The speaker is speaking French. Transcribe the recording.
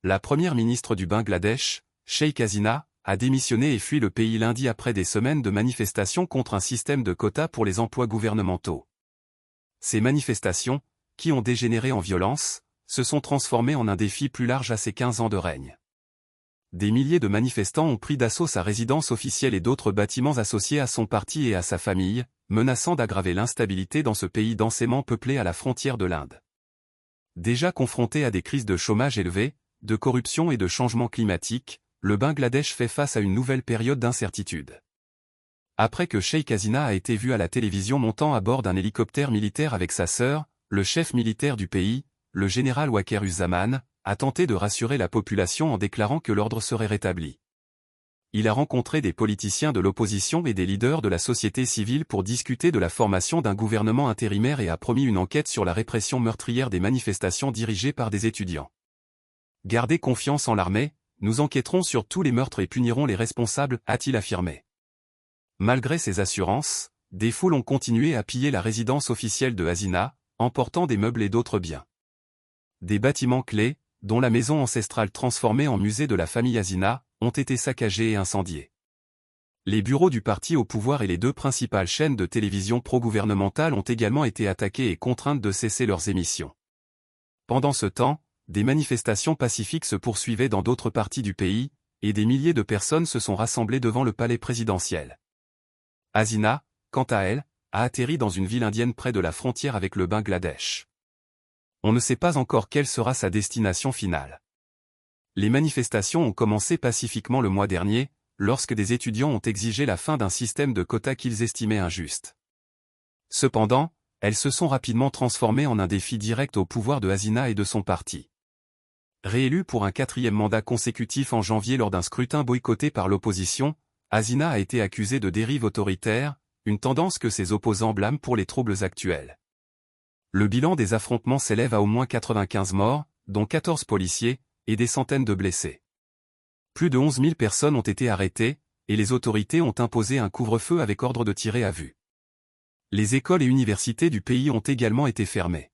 La première ministre du Bangladesh, Sheikh Hasina, a démissionné et fui le pays lundi après des semaines de manifestations contre un système de quotas pour les emplois gouvernementaux. Ces manifestations, qui ont dégénéré en violence, se sont transformées en un défi plus large à ses 15 ans de règne. Des milliers de manifestants ont pris d'assaut sa résidence officielle et d'autres bâtiments associés à son parti et à sa famille, menaçant d'aggraver l'instabilité dans ce pays densément peuplé à la frontière de l'Inde. Déjà confronté à des crises de chômage élevées, de corruption et de changement climatique, le Bangladesh fait face à une nouvelle période d'incertitude. Après que Sheikh Hasina a été vu à la télévision montant à bord d'un hélicoptère militaire avec sa sœur, le chef militaire du pays, le général Waqar-uz-Zaman, a tenté de rassurer la population en déclarant que l'ordre serait rétabli. Il a rencontré des politiciens de l'opposition et des leaders de la société civile pour discuter de la formation d'un gouvernement intérimaire et a promis une enquête sur la répression meurtrière des manifestations dirigées par des étudiants. Gardez confiance en l'armée, nous enquêterons sur tous les meurtres et punirons les responsables, a-t-il affirmé. Malgré ces assurances, des foules ont continué à piller la résidence officielle de Hasina, emportant des meubles et d'autres biens. Des bâtiments clés, dont la maison ancestrale transformée en musée de la famille Hasina, ont été saccagés et incendiés. Les bureaux du parti au pouvoir et les deux principales chaînes de télévision pro-gouvernementales ont également été attaquées et contraintes de cesser leurs émissions. Pendant ce temps, des manifestations pacifiques se poursuivaient dans d'autres parties du pays, et des milliers de personnes se sont rassemblées devant le palais présidentiel. Hasina, quant à elle, a atterri dans une ville indienne près de la frontière avec le Bangladesh. On ne sait pas encore quelle sera sa destination finale. Les manifestations ont commencé pacifiquement le mois dernier, lorsque des étudiants ont exigé la fin d'un système de quotas qu'ils estimaient injuste. Cependant, elles se sont rapidement transformées en un défi direct au pouvoir de Hasina et de son parti. Réélu pour un 4e mandat consécutif en janvier lors d'un scrutin boycotté par l'opposition, Hasina a été accusé de dérive autoritaire, une tendance que ses opposants blâment pour les troubles actuels. Le bilan des affrontements s'élève à au moins 95 morts, dont 14 policiers, et des centaines de blessés. Plus de 11 000 personnes ont été arrêtées, et les autorités ont imposé un couvre-feu avec ordre de tirer à vue. Les écoles et universités du pays ont également été fermées.